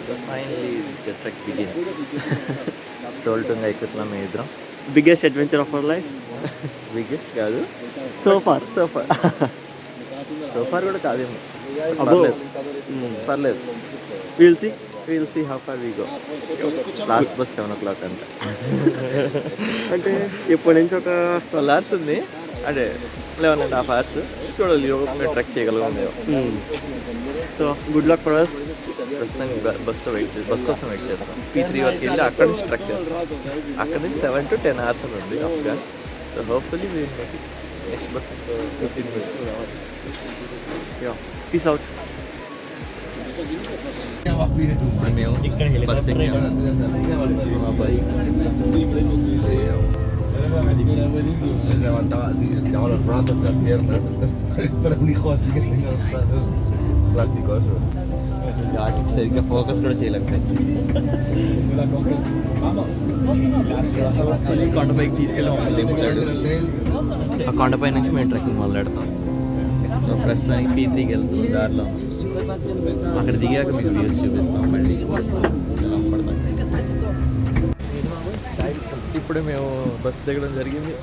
So finally the trek begins. తోల్టుంగా ఎక్కుతున్నాం మేము ఇద్దరం. Biggest adventure of our life. Biggest కాదు, సోఫార్ సోఫార్ కూడా కాదేమో. పర్లేదు. Will see how far we go. Last bus 7 o'clock అంట. అంటే ఇప్పటి నుంచి ఒక 12 hours ఉంది, అంటే 11.5 hours. చూడాలి ట్రెక్ చేయగలం. So good luck for us. ప్రస్తుతానికి బస్ కోసం వెయిట్ చేస్తాం. P3 వరకు వెళ్ళి అక్కడ నుంచి ట్రెక్ చేస్తాం. అక్కడ నుంచి 7 to 10 hours అని ఉంది అఫ్గా. So hopefully next bus 15 minutes రావాలి. Peace out. మేము బస్ ఎక్కాము. మా bus levantaba así, estiraba los brazos, las piernas, para un hijo así que tenga los brazos plasticosos. వాటికి సరిగ్గా ఫోకస్ కూడా చేయలేకపోయింది. కొండపైకి తీసుకెళ్ళి ఆ కొండపై నుంచి మేము ట్రెక్కింగ్ మొదలెడతాం. సో ప్రస్తుతానికి P3కి వెళ్తాం. దారిలో అక్కడ దిగాక మీకు వ్యూస్ చూపిస్తాం. మళ్ళీ ఇప్పుడు మేము బస్సు దిగడం జరిగింది.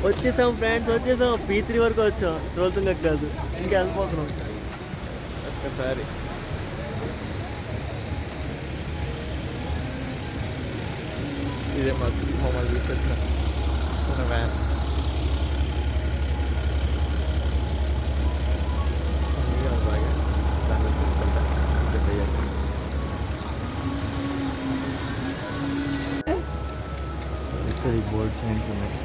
వచ్చేసాం ఫ్రెండ్స్, వచ్చేసాం. P3 వరకు వచ్చాం. తోలుతుంగా కాదు, ఇంకా వెళ్ళిపోతున్నాం. ఒక్కసారి ఇదే మాకు మమ్మల్ని తీసుకొచ్చిన చిన్న వ్యాన్. బాగా దాన్ని చూసుకుంటా ఇక్కడ బోర్డ్స్ ఏంటి ఉన్నాయి.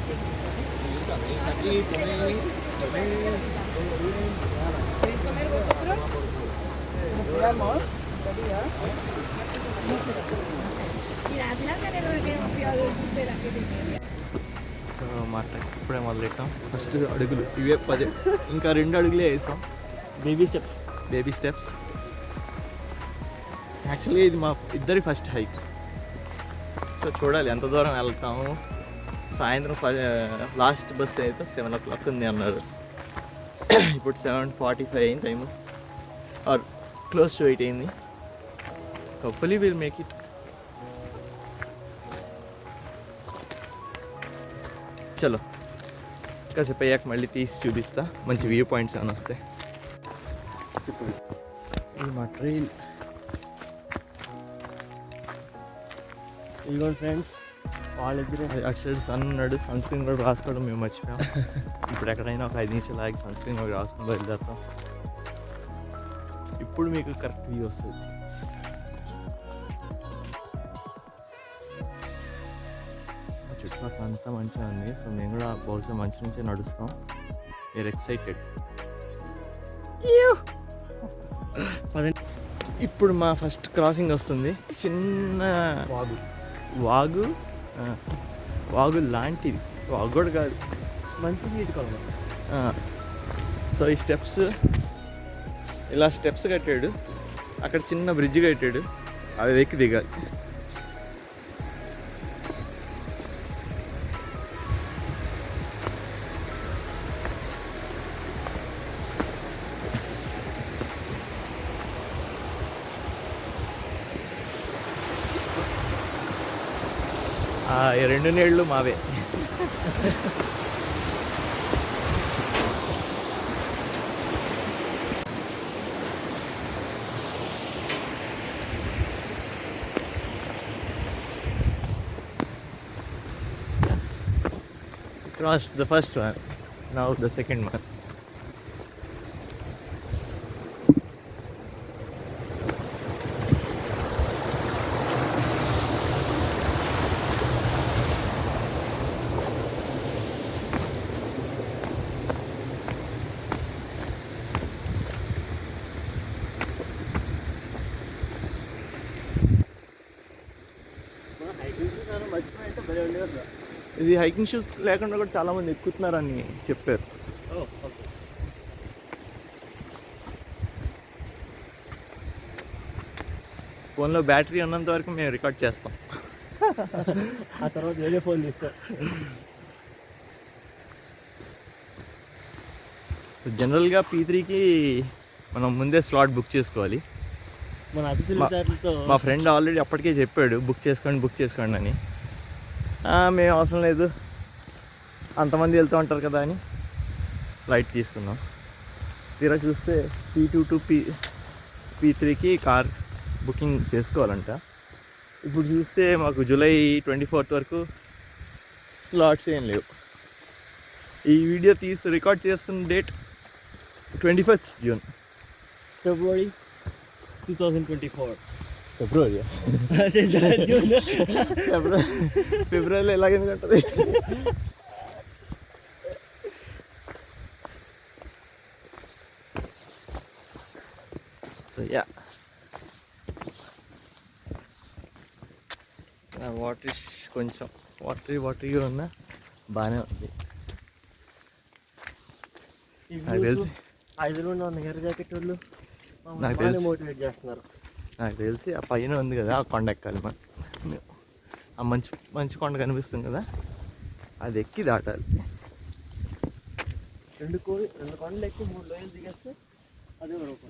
సో మా ట్రెక్ ఇప్పుడే మొదలెట్టాం. ఫస్ట్ అడుగులు ఇవే 10, ఇంకా 2 అడుగులే వేసాం. Baby steps. యాక్చువల్లీ ఇది మా ఇద్దరి ఫస్ట్ హైక్. సో చూడాలి ఎంత దూరం వెళ్తాము. సాయంత్రం లాస్ట్ బస్ అయితే 7 o'clock ఉంది అన్నారు. ఇప్పుడు 7:45 అయింది టైము, ఆర్ క్లోజ్ టు 8 అయింది. Hopefully will make it. చలో కాసేపు అయ్యాక మళ్ళీ తీసి చూపిస్తా, మంచి వ్యూ పాయింట్స్ ఏమైనా వస్తాయి. ఇది మా ట్రైల్. ఇదిగోండి ఫ్రెండ్స్, వాళ్ళిద్దరే. అటు సైడ్ సన్ ఉన్నాడు. సన్ స్క్రీన్ కూడా రాసుకోవడం మేము మర్చిపోయాం. ఇప్పుడు ఎక్కడైనా ఒక 5 నిమిషాలు ఆగి సన్ స్క్రీన్ కూడా రాసుకుని బయలుదేరుతాం. ఇప్పుడు మీకు కరెక్ట్ వ్యూ వస్తుంది. చుట్టుపక్కల అంతా మంచిగా ఉంది. సో మేము కూడా బహుశా మంచి నుంచే నడుస్తాం. We are excited. ఇప్పుడు మా ఫస్ట్ క్రాసింగ్ వస్తుంది. చిన్న వాగు లాంటిది, వాగు కూడా కాదు, మంచి నీటి కొలమ. సో ఈ స్టెప్స్, ఇలా స్టెప్స్ కట్టాడు. అక్కడ చిన్న బ్రిడ్జ్ కట్టాడు, అవి ఎక్కి దిగాలి. ఈ 2 నీళ్ళు మావే. Crossed the first one, now the second one. ఇది హైకింగ్ షూస్ లేకుండా కూడా చాలామంది ఎక్కుతున్నారని చెప్పారు. ఫోన్లో బ్యాటరీ ఉన్నంత వరకు మేము రికార్డ్ చేస్తాం. ఆ తర్వాత వేరే ఫోన్ తీస్తాం. జనరల్గా P3కి మనం ముందే స్లాట్ బుక్ చేసుకోవాలి. మన అతి తెలివితేటలతో మా ఫ్రెండ్ ఆల్రెడీ అప్పటికే చెప్పాడు బుక్ చేసుకోండి అని. మేము అవసరం లేదు, అంతమంది వెళ్తూ ఉంటారు కదా అని ఫ్లైట్ తీసుకున్నాం. తీరా చూస్తే P2 to P3కి కార్ బుకింగ్ చేసుకోవాలంట. ఇప్పుడు చూస్తే మాకు జూలై 24th వరకు స్లాట్స్ ఏం లేవు. ఈ వీడియో రికార్డ్ చేస్తున్న డేట్ 21st June. ఫిబ్రవరి 2024. ఫిబ్రవరి జూన్. ఫిబ్రవరిలో ఎలాగైంది ఉంటుంది. సో యా, వాటర్ కొంచెం వాటరీగా ఉన్నా బాగానే ఉంది. నాకు తెలిసి హైదరాబాద్ ఉన్న ఎర్ర జాకెట్ వాళ్ళు నాకు తెలిసి మోటివేట్ చేస్తున్నారు. నాకు తెలిసి ఆ పైన ఉంది కదా, ఆ కొండ ఎక్కాలి మనం. ఆ మంచి కొండ కనిపిస్తుంది కదా, అది ఎక్కి దాటాలి. రెండు కొండలు ఎక్కి 3 లోయలు దిగేస్తే అదే మరొక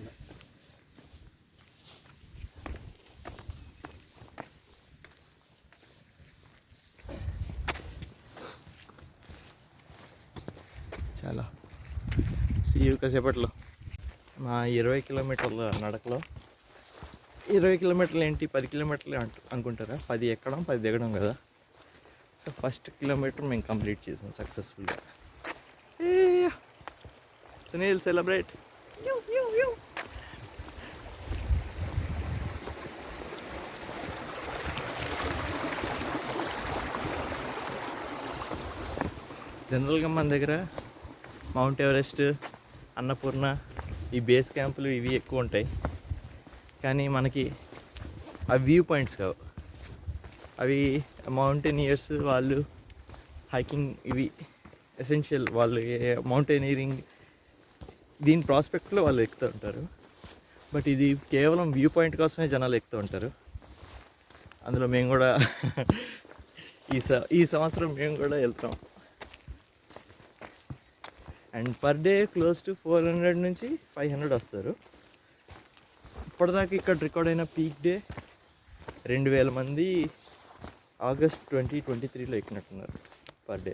చాలా సీయు కాసేపట్లో మా 20 కిలోమీటర్ల నడకలో 20 కిలోమీటర్లు ఏంటి 10 కిలోమీటర్లు అనుకుంటారా, 10 ఎక్కడం 10 దిగడం కదా. సో ఫస్ట్ కిలోమీటర్ మేము కంప్లీట్ చేసాం సక్సెస్ఫుల్గా. సునీల్ సెలబ్రేట్. జనరల్గా మన దగ్గర మౌంట్ ఎవరెస్ట్, అన్నపూర్ణ, ఈ బేస్ క్యాంపులు ఇవి ఎక్కువ ఉంటాయి. కానీ మనకి ఆ వ్యూ పాయింట్స్ కావు. అవి మౌంటైనియర్స్ వాళ్ళు హైకింగ్ ఇవి ఎసెన్షియల్. వాళ్ళు మౌంటైనీరింగ్ దీని ప్రాస్పెక్ట్లో వాళ్ళు ఎక్కుతూ ఉంటారు. బట్ ఇది కేవలం వ్యూ పాయింట్ కోసమే జనాలు ఎక్కుతూ ఉంటారు. అందులో మేము కూడా ఈ సంవత్సరం మేము కూడా వెళ్తాం. And per day close to 400 నుంచి 500 వస్తారు. ఇప్పటిదాకా ఇక్కడ రికార్డ్ అయిన పీక్ డే 2000 మంది ఆగస్ట్ 2023లో ఎక్కినట్టున్నారు పర్ డే.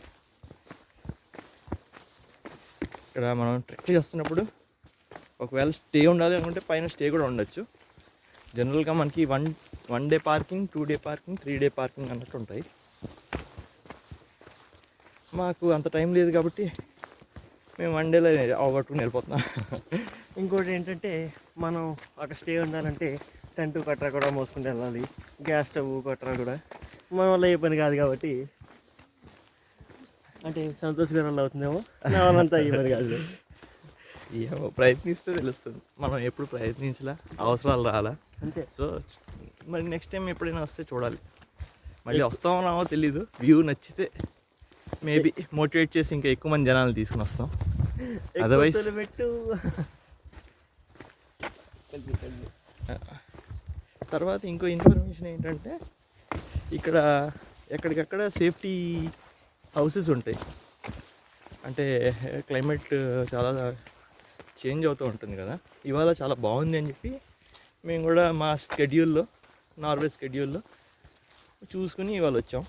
ఇక్కడ మనం ట్రెక్ చేస్తున్నప్పుడు ఒకవేళ స్టే ఉండాలి అనుకుంటే పైన స్టే కూడా ఉండొచ్చు. జనరల్గా మనకి one day parking, 2 day parking, 3 day parking అన్నట్టు ఉంటాయి. మాకు అంత టైం లేదు కాబట్టి మేము 1 డేలో అవగొట్టుకుని వెళ్ళిపోతున్నాం. ఇంకోటి ఏంటంటే మనం అక్కడ స్టే ఉండాలంటే టెంట్ కట్టరా కూడా మోసుకుంటూ వెళ్ళాలి, గ్యాస్ స్టవ్ కట్టరా కూడా మన వల్ల ఏ పని కాదు. కాబట్టి అంటే సంతోష్ గారు వల్ల అవుతుందేమో, నా వాళ్ళంతా ఈ పని కాదు. ఏమో ప్రయత్నిస్తే తెలుస్తుంది. మనం ఎప్పుడు ప్రయత్నించలా, అవసరాలు రాలా అంతే. సో మరి నెక్స్ట్ టైం ఎప్పుడైనా వస్తే చూడాలి. మళ్ళీ వస్తామో రామో తెలీదు. వ్యూ నచ్చితే మేబీ మోటివేట్ చేసి ఇంకా ఎక్కువ మంది జనాలు తీసుకుని వస్తాం. అదర్వైజ్ పెట్టు. తర్వాత ఇంకో ఇన్ఫర్మేషన్ ఏంటంటే ఇక్కడ ఎక్కడికక్కడ సేఫ్టీ హౌసెస్ ఉంటాయి. అంటే క్లైమేట్ చాలా చేంజ్ అవుతూ ఉంటుంది కదా, ఇవాళ చాలా బాగుంది అని చెప్పి మేము కూడా మా నార్వే స్కెడ్యూల్లో చూసుకుని ఇవాళ వచ్చాం.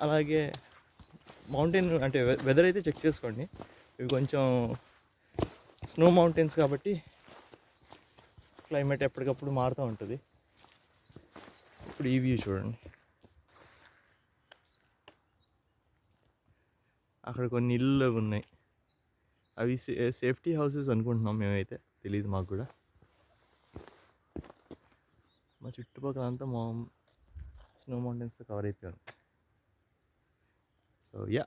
అలాగే మౌంటైన్ అంటే వెదర్ అయితే చెక్ చేసుకోండి. ఇవి కొంచెం స్నో మౌంటైన్స్ కాబట్టి క్లైమేట్ ఎప్పటికప్పుడు మారుతూ ఉంటుంది. ఇప్పుడు ఈ వ్యూ చూడండి. అక్కడ కొన్ని ఇళ్ళు ఉన్నాయి, అవి సేఫ్టీ హౌసెస్ అనుకుంటున్నాం మేమైతే, తెలియదు మాకు కూడా. మా చుట్టుపక్కల అంతా స్నో మౌంటైన్స్తో కవర్ అయిపోయాను. So ya,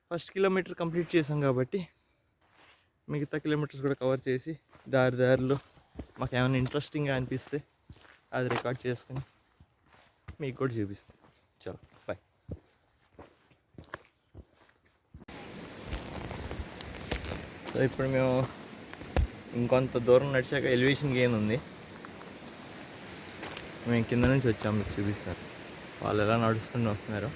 first kilometre complete చేసాం కాబట్టి మిగతా కిలోమీటర్స్ కూడా కవర్ చేసి దారిలో మాకు ఏమైనా ఇంట్రెస్టింగ్గా అనిపిస్తే అది రికార్డ్ చేసుకుని మీకు కూడా చూపిస్తాం. చలో బాయ్. సో ఇప్పుడు మేము ఇంకొంత దూరం నడిచాక ఎలివేషన్ గెయిన్ ఉంది. మేము కింద నుంచి వచ్చాము, మీకు చూపిస్తారు వాళ్ళు ఎలా నడుచుకుని వస్తున్నారు.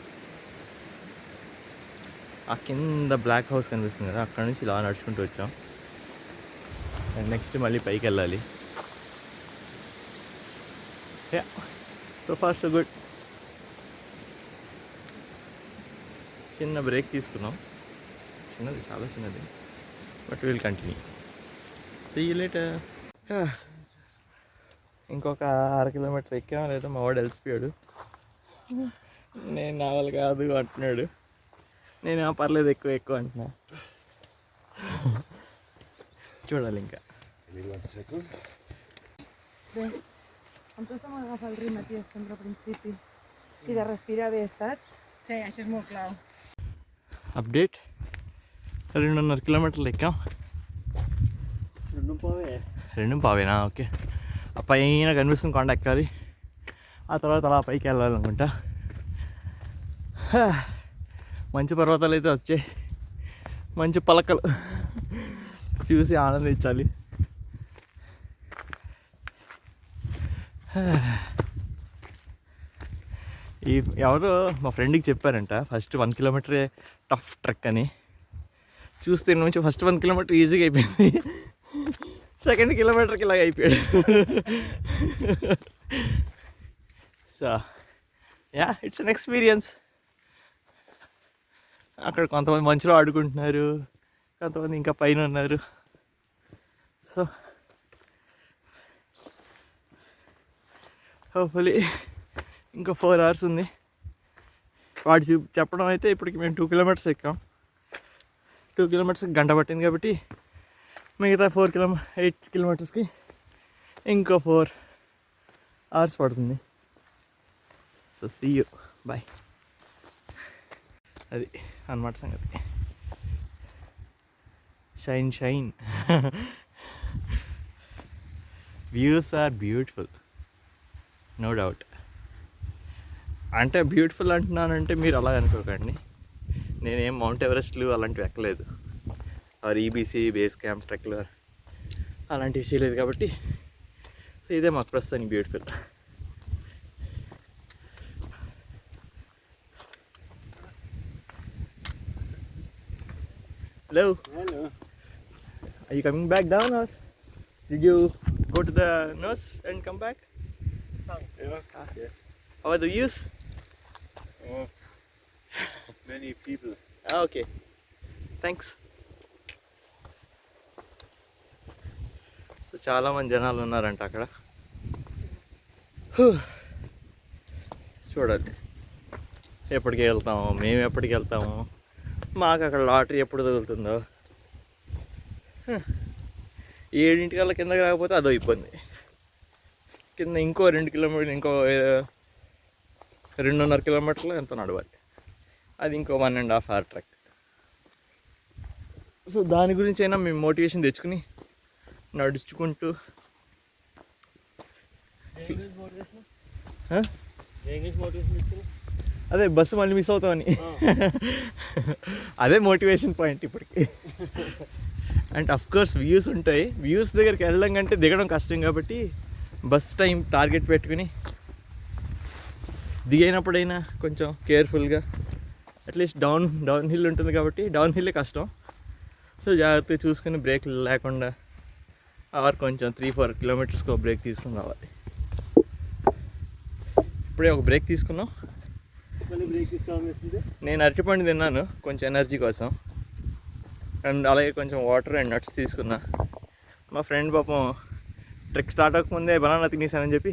ఆ కింద బ్లాక్ హౌస్ కనిపిస్తుంది కదా, అక్కడ నుంచి ఇలా నడుచుకుంటూ వచ్చాం. అండ్ నెక్స్ట్ మళ్ళీ పైకి వెళ్ళాలి. Ya, so far so good. చిన్న బ్రేక్ తీసుకున్నాం, చిన్నది, చాలా చిన్నది, but will continue. See you later. ఇంకొక 1/2 కిలోమీటర్ ఎక్కామో లేదో మా వాడు అలసిపోయాడు. నేను నా వల్ల కాదు అంటున్నాడు. నేను పర్లేదు ఎక్కువ అంటున్నా. చూడాలి ఇంకా. Entonces vamos a agafar el ritme aquí al centre al principi i de respirar bé, saps? Sí, això és molt clau. Update, 2.5 కిలోమీటర్లు ఎక్కాం. 2.5 ఓకే. ఆ పైన కనిపిస్తుంది కొండ ఎక్కాలి, ఆ తర్వాత అలా పైకి వెళ్ళాలనుకుంటా. మంచి పర్వతాలు అయితే వచ్చాయి, మంచి పలకలు చూసి ఆనందించాలి. ఎవరో మా ఫ్రెండ్కి చెప్పారంట ఫస్ట్ 1 కిలోమీటరే టఫ్ ట్రెక్ అని. చూస్తే నుంచి ఫస్ట్ 1 కిలోమీటర్ ఈజీగా అయిపోయింది, సెకండ్ కిలోమీటర్కి ఇలాగ అయిపోయాడు. So yeah, it's an experience. అక్కడ కొంతమంది మంచులో ఆడుకుంటున్నారు, కొంతమంది ఇంకా పైన ఉన్నారు. సో హోప్ఫుల్లీ ఇంకా 4 hours ఉంది. వాడు చెప్పడం అయితే ఇప్పటికి మేము 2 kilometers ఎక్కాం. 2 kilometers గంట పట్టింది కాబట్టి మిగతా 8 kilometersకి ఇంకో 4 hours పడుతుంది. So see you, bye. అది అన్నమాట సంగతి. Shine shine. Views are beautiful, no doubt. అంటే బ్యూటిఫుల్ అంటున్నానంటే మీరు అలా అనుకోకండి, నేనేం మౌంట్ ఎవరెస్ట్లు అలాంటివి ఎక్కలేదు, ఆర్ ఈబీసీ బేస్ క్యాంప్ ట్రెక్లు అలాంటివి చేయలేదు కాబట్టి. సో ఇదే మాకు ప్రస్తుతానికి beautiful. Hello. Hello. Are you coming back down or did you go to the nose and come back? Yeah, yes. How are the views? Many people. Okay. Thanks. So చాలామంది జనాలు ఉన్నారంట అక్కడ. చూడండి ఎప్పటికి వెళ్తాము, మేము ఎప్పటికి వెళ్తాము, మాకు అక్కడ లాటరీ ఎప్పుడు తగులుతుందో. 7 కిందకి రాకపోతే అదో ఇబ్బంది. కింద ఇంకో 2 కిలోమీటర్లు, ఇంకో 2.5 కిలోమీటర్లు ఎంతో నడవాలి. అది ఇంకో 1.5 hour ట్రెక్. సో దాని గురించి అయినా మేము మోటివేషన్ తెచ్చుకుని నడుచుకుంటూ. అదే బస్సు మళ్ళీ మిస్ అవుతామని, అదే మోటివేషన్ పాయింట్ ఇప్పటికి. అండ్ అఫ్కోర్స్ వ్యూస్ ఉంటాయి, వ్యూస్ దగ్గరికి వెళ్ళడం కంటే దిగడం కష్టం కాబట్టి బస్ టైం టార్గెట్ పెట్టుకుని దిగైనప్పుడైనా కొంచెం కేర్ఫుల్గా, అట్లీస్ట్ డౌన్ హిల్ ఉంటుంది కాబట్టి డౌన్ హిల్లే కష్టం. సో జాగ్రత్తగా చూసుకుని బ్రేక్ లేకుండా ఆర్ కొంచెం 3-4 kilometersకి ఒక బ్రేక్ తీసుకుని రావాలి. ఇప్పుడే ఒక బ్రేక్ తీసుకున్నాం. నేను అరటిపండు తిన్నాను కొంచెం ఎనర్జీ కోసం, అండ్ అలాగే కొంచెం వాటర్ అండ్ నట్స్ తీసుకున్నా. మా ఫ్రెండ్ పాపం ట్రెక్ స్టార్ట్ అవ్వకముందే బనానా తినేసానని చెప్పి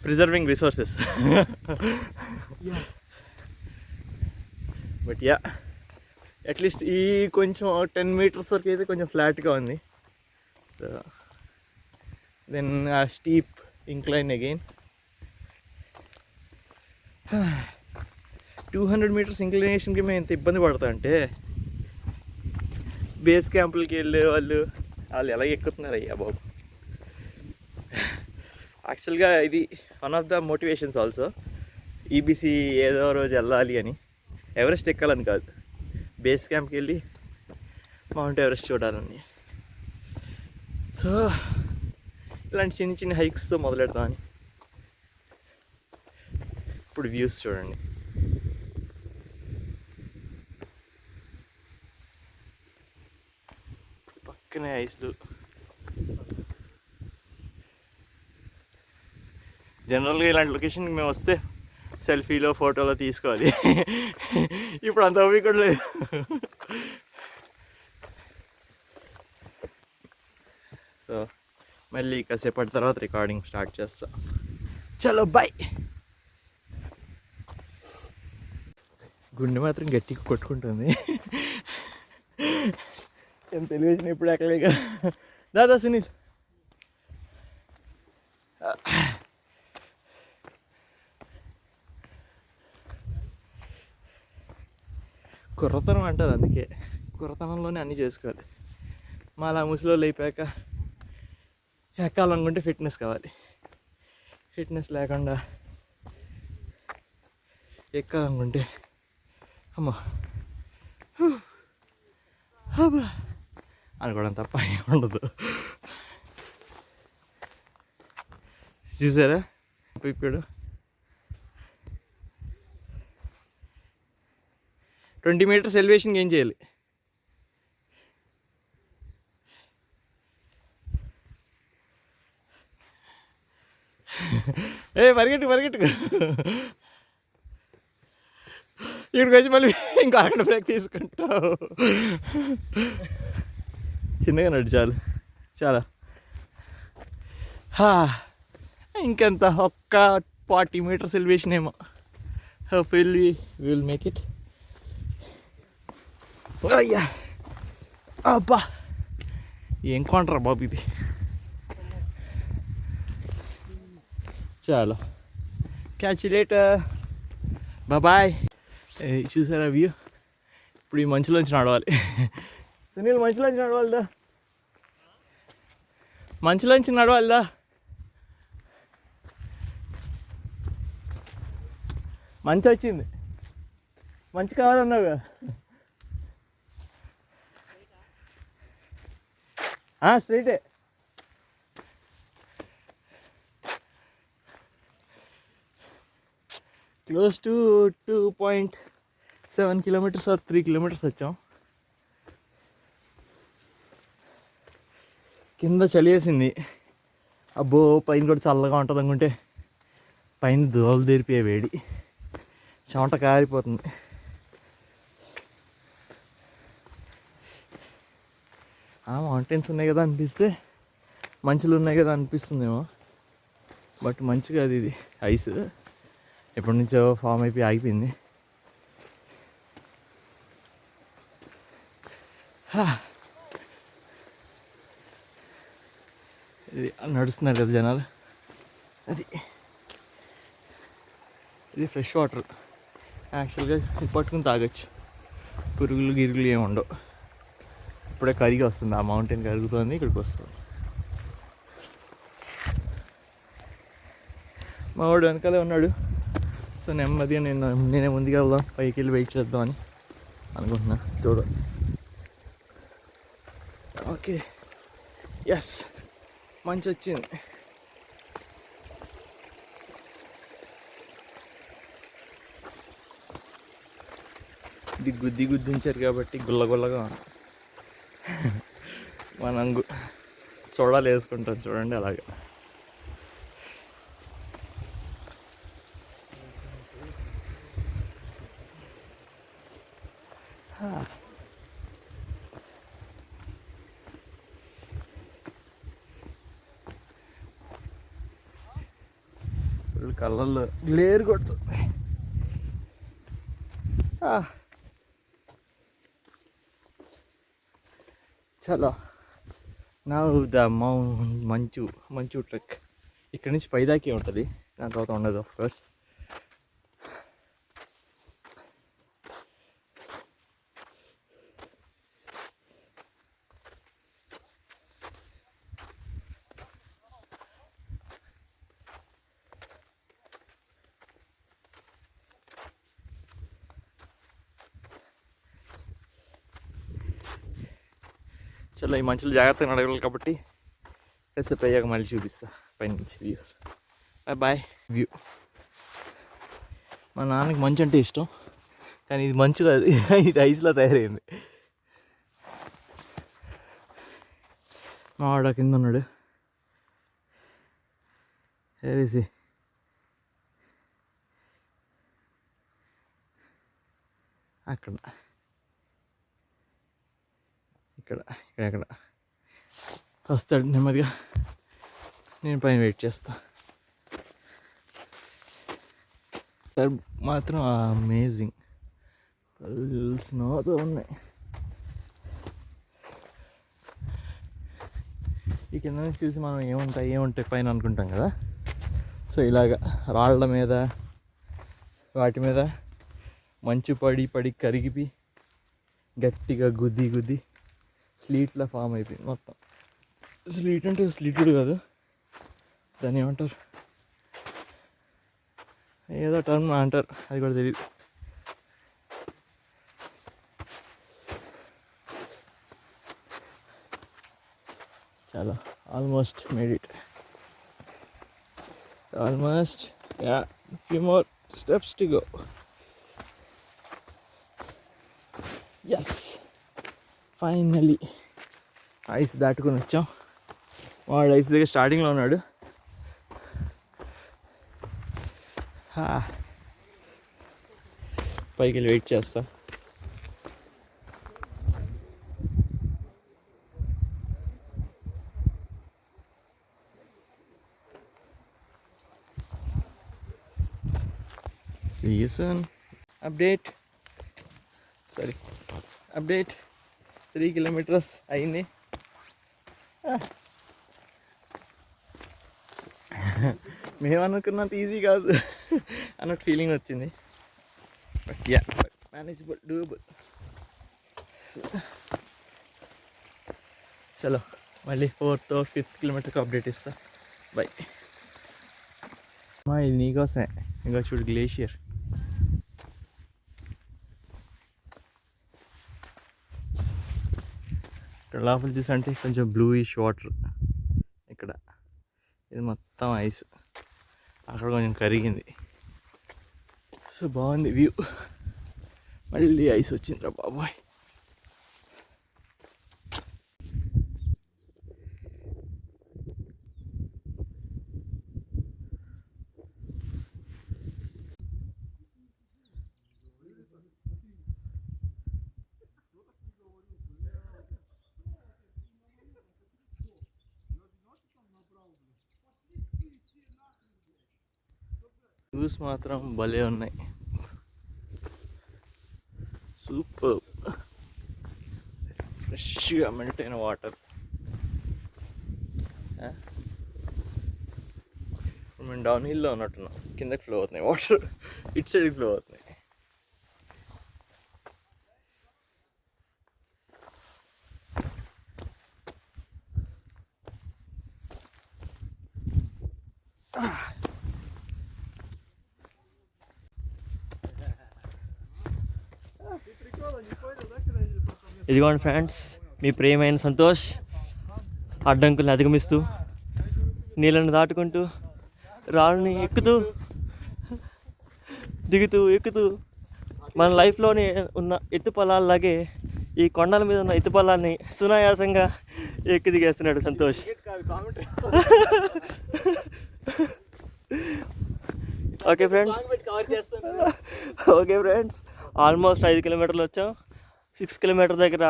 preserving resources. But yeah, at least ఈ కొంచెం 10 meters వరకు అయితే కొంచెం ఫ్లాట్గా ఉంది. సో దెన్ ఆ స్టీప్ ఇంక్లైన్ అగైన్. 200 meters ఇంక్లినేషన్కి మేము ఎంత ఇబ్బంది పడతాం అంటే, బేస్ క్యాంపులకి వెళ్ళే వాళ్ళు ఎలా ఎక్కుతున్నారు అయ్యా బాబు. యాక్చువల్గా ఇది one of the motivations also. EBC ఏదో రోజు వెళ్ళాలి అని, ఎవరెస్ట్ ఎక్కాలని కాదు, బేస్ క్యాంప్కి వెళ్ళి మౌంట్ ఎవరెస్ట్ చూడాలని. సో ఇలాంటి చిన్న చిన్న హైక్స్తో మొదలెడతామని. ఇప్పుడు వ్యూస్ చూడండి. పక్కనే ఐస్లు, జనరల్గా ఇలాంటి లొకేషన్కి మేము వస్తే సెల్ఫీలో ఫోటోలో తీసుకోవాలి. ఇప్పుడు అంత ఓపిక కూడా లేదు. సో మళ్ళీ కాసేపటి తర్వాత రికార్డింగ్ స్టార్ట్ చేస్తా. చలో బాయ్. గుండె మాత్రం గట్టిగా కొట్టుకుంటుంది. ఏం తెలియచిన ఇప్పుడు ఎక్కలేక. దాదా సునీల్ కుర్రతనం అంటారు, అందుకే కుర్రతనంలోనే అన్నీ చేసుకోవాలి. మా అలా ముసలోళ్ళు అయిపోయాక ఎక్కాలనుకుంటే ఫిట్నెస్ కావాలి. ఫిట్నెస్ లేకుండా ఎక్కాలనుకుంటే అమ్మా అబ్బా అనుకోవడం తప్ప ఉండదు. చూసారా ఇప్పుడు 20 meters ఎలివేషన్కి ఏం చేయాలి? పరిగెట్టు ఇక్కడికి వచ్చి మళ్ళీ ఇంకో అరగంట బ్రేక్ తీసుకుంటావు. చిన్నగా నడు చాలు. చాలా ఇంకెంత ఒక్క 40 meters ఎలివేషన్ ఏమో. Hopefully will make it. అయ్యా అబ్బా ఏం కొంటరా బాబు ఇది. చాలా క్యాచ్ లేటర్. బాయ్. చూసారా వ్యూ? ఇప్పుడు ఈ మంచులోంచి నడవాలి. సునీల్ మంచులోంచి నడవాలిదా? మంచులోంచి నడవాలిదా? మంచి వచ్చింది. మంచి కావాలన్నావుగా. స్ట్రైటే. Close to 2.7 kilometers or 3 kilometers వచ్చాం. కింద చలి వేసింది. అబ్బో పైన కూడా చల్లగా ఉంటుంది అనుకుంటే పైన దోలు తెరిపే వేడి, చెమట కారిపోతుంది. మౌంటైన్స్ ఉన్నాయి కదా అనిపిస్తే మంచులు ఉన్నాయి కదా అనిపిస్తుందేమో, బట్ మంచు కాదు ఇది, ఐస్. ఎప్పటి నుంచో ఫామ్ అయిపోయి ఆగిపోయింది. ఇది నడుస్తున్నారు కదా జనాలు. ఇది ఫ్రెష్ వాటర్. యాక్చువల్గా పట్టుకుని తాగొచ్చు, పురుగులు గిరుగులు ఏమి ఉండవు. ఇప్పుడే కరిగి వస్తుంది, ఆ మౌంటైన్ కరుగుతుంది, ఇక్కడికి వస్తుంది. మా వాడు వెనకాలే ఉన్నాడు. సో నెమ్మదిగా నేనే ముందుకు వెళ్దాం, పైకి వెళ్ళి వెయిట్ చేద్దాం అని అనుకుంటున్నా. చూడండి. ఓకే, ఎస్, మంచి వచ్చింది. గుద్దించారు కాబట్టి గుల్లగుల్లగా మనం సోడాలు వేసుకుంటాం చూడండి, అలాగే. కళ్ళల్లో గ్లేర్ కొడుతుంది. చలో నా మంచు ట్రెక్ ఇక్కడ నుంచి పైదాకే ఉంటుంది, దాని తర్వాత ఉండదు ఆఫ్ కోర్స్. చలో ఈ మంచులు జాగ్రత్తగా నడగలి కాబట్టి కాసేపు అయ్యాక మళ్ళీ చూపిస్తా పైనుంచి వ్యూస్. బాయ్. వ్యూ. మా నాన్నకి మంచు అంటే ఇష్టం, కానీ ఇది మంచు కాదు, ఇది ఐస్లో తయారైంది. మా వాడు కింద ఉన్నాడు. ఏసి అక్కడ ఇక్కడ ఇక్కడ వస్తాడు నెమ్మదిగా, నేను పైన వెయిట్ చేస్తా. సార్ మాత్రం అమేజింగ్, ఫుల్ స్నోతో ఉన్నాయి. ఈ కింద నుంచి చూసి మనం ఏముంటాయి పైన అనుకుంటాం కదా. సో ఇలాగ రాళ్ళ మీద వాటి మీద మంచు పడి కరిగిపి గట్టిగా గుద్ది స్లీట్లా ఫామ్ అయిపోయింది మొత్తం. స్లీట్ అంటే స్లీట్ కూడా కాదు, దాన్ని ఏమంటారు, ఏదో టర్మ్ అంటారు, అది కూడా తెలియదు. చాలా almost made it, almost. Ya, few more steps to go. Yes, finally ice దాటుకొని వచ్చాం. వాడు ఐస్ దగ్గర స్టార్టింగ్లో ఉన్నాడు. పైకి వెళ్ళి వెయిట్ చేస్తా. See you soon. Update. 3 kilometers అయింది. మేము అనుకున్నంత ఈజీ కాదు అన్నట్టు ఫీలింగ్ వచ్చింది. But yeah, manageable, doable. చలో మళ్ళీ 4th or 5th కిలోమీటర్కి అప్డేట్ ఇస్తా. బై. మా ఇది నీకోసమే, ఇంకా చూడు గ్లేషియర్. ఇక్కడ లోపల చూసంటే కొంచెం బ్లూయిష్ వాటర్. ఇక్కడ ఇది మొత్తం ఐస్, అక్కడ కొంచెం కరిగింది. సో బాగుంది వ్యూ. మళ్ళీ ఐస్ వచ్చిందిరా బాబాయ్. వ్యూస్ మాత్రం భలే ఉన్నాయి, సూపర్. ఫ్రెష్గా మెల్ట్ అయిన వాటర్. మేము డౌన్ హిల్లో ఉన్నట్టున్నాం, కిందకి ఫ్లో అవుతున్నాయి వాటర్, ఇటు సైడ్కి ఫ్లో అవుతున్నాయి. ఇదిగోండి ఫ్రెండ్స్, మీ ప్రియమైన సంతోష్ అడ్డంకుల్ని అధిగమిస్తూ, నీళ్ళని దాటుకుంటూ, రాళ్ళని ఎక్కుతూ ఎక్కుతూ మన లైఫ్లోని ఉన్న ఎత్తుపల్లాలాగే ఈ కొండల మీద ఉన్న ఎత్తుపల్లాన్ని సునాయాసంగా ఎక్కి దిగేస్తున్నాడు సంతోష్. ఓకే ఫ్రెండ్స్, ఆల్మోస్ట్ 5 కిలోమీటర్లు వచ్చాం. 6 కిలోమీటర్ దగ్గర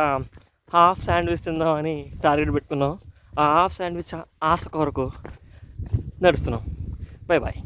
హాఫ్ శాండ్విచ్ తిందామని టార్గెట్ పెట్టుకున్నాం. ఆ హాఫ్ శాండ్విచ్ ఆశ కొరకు నడుస్తున్నాం. బాయ్.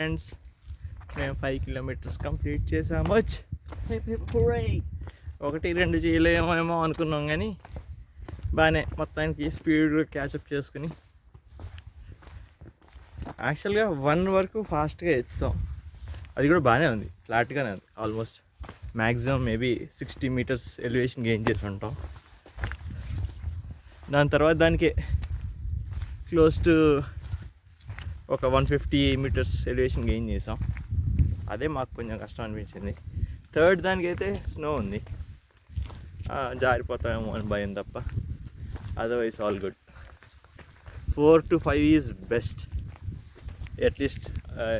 ఫ్రెండ్స్, మేము 5 కిలోమీటర్స్ కంప్లీట్ చేసాము. 1-2 చేయలేమేమో అనుకున్నాం కానీ బాగానే మొత్తానికి స్పీడ్ క్యాచప్ చేసుకుని యాక్చువల్గా 1 వరకు ఫాస్ట్గా ఎత్తాం. అది కూడా బాగానే ఉంది, ఫ్లాట్గానే ఉంది. Almost maximum maybe 60 metres elevation gain చేసి ఉంటాం. దాని తర్వాత దానికి క్లోజ్ టు ఒక 150 మీటర్స్ ఎలివేషన్ గెయిన్ చేసాం. అదే మాకు కొంచెం కష్టం అనిపించింది. థర్డ్ దానికైతే స్నో ఉంది, జారిపోతామేమో అని భయం తప్ప otherwise all good. 4 to 5 is best. At least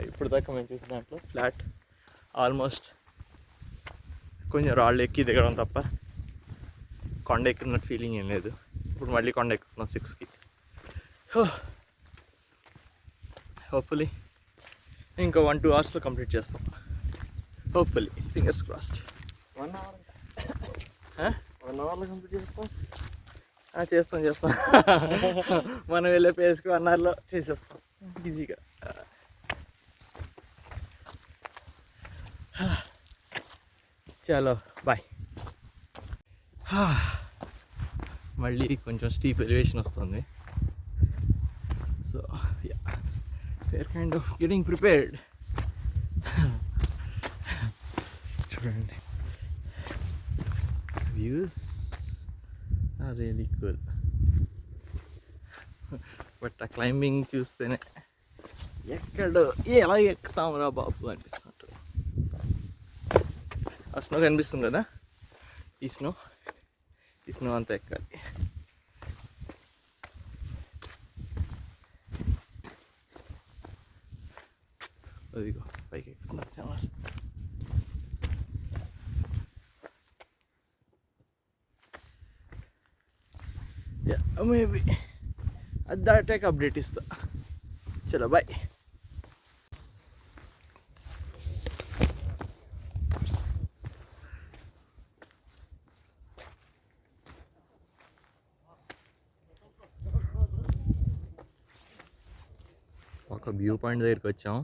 ఇప్పుడు దాకా మేము చూసిన దాంట్లో ఫ్లాట్ ఆల్మోస్ట్ కొంచెం రాళ్ళు ఎక్కి దిగడం తప్ప కొండ ఎక్కుతున్నట్టు ఫీలింగ్ ఏం లేదు. ఇప్పుడు మళ్ళీ కొండ ఎక్కుతున్నాం 6కి. హోప్ఫుల్లీ ఇంకా 1-2 అవర్స్లో కంప్లీట్ చేస్తాం. Hopefully, fingers crossed. 1 అవర్లో కంప్లీట్ చేస్తాం. చేస్తాం మనం వెళ్ళే పేస్కి 1 అవర్లో చేసేస్తాం ఈజీగా. చలో బాయ్. మళ్ళీ కొంచెం స్టీప్ ఎలివేషన్ వస్తుంది. So yeah, we are kind of getting prepared. చూడండి, views are really cool. But ఆ క్లైంబింగ్ చూస్తేనే ఎక్కడో ఎలా ఎక్కుతాం రా బాబు అనిపిస్తుంటుంది. ఆ స్నో కనిపిస్తుంది కదా, ఈ స్నో అంతా ఎక్కాలి. అదిగో పైకి ఎక్కుతున్నారు చాలా. మేబీ అది దాటాక అప్డేట్ ఇస్తా. చలో బాయ్. ఒక వ్యూ పాయింట్ దగ్గరికి వచ్చాం.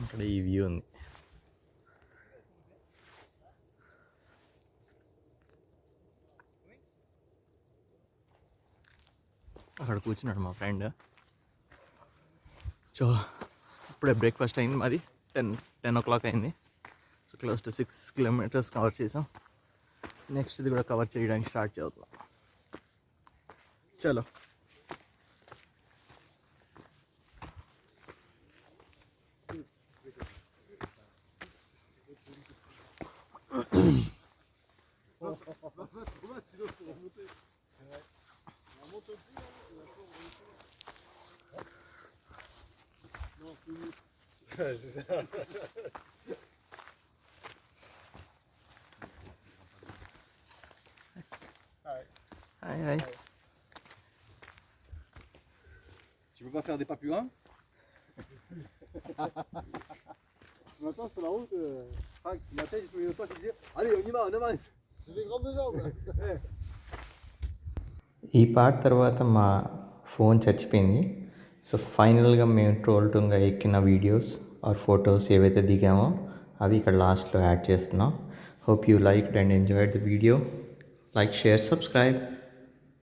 అక్కడ ఈ వ్యూ ఉంది. అక్కడ కూర్చున్నాడు మా ఫ్రెండ్. సో ఇప్పుడే బ్రేక్ఫాస్ట్ అయింది మాది. 10 o'clock అయింది. So close to 6 kilometers cover చేసాం. నెక్స్ట్ ఇది కూడా కవర్ చేయడానికి స్టార్ట్ చేద్దాం. చలో. Aïe. Tu peux pas faire des pas plus grands? Ce matin sur la route, Franck, ce matin j'ai trouvé le pote qui disait allez on y va, on avance. C'est des grandes jambes. ఈ part తర్వాత మా phone చచ్చిపోయింది. So ఫైనల్గా మేము ట్రోల్టుంగా ఎక్కిన videos are photos ఏవైతే దిగామో అవి ఇక్కడ లాస్ట్లో యాడ్ చేస్తున్నాం. Hope you liked and enjoyed the video. Like, share, subscribe.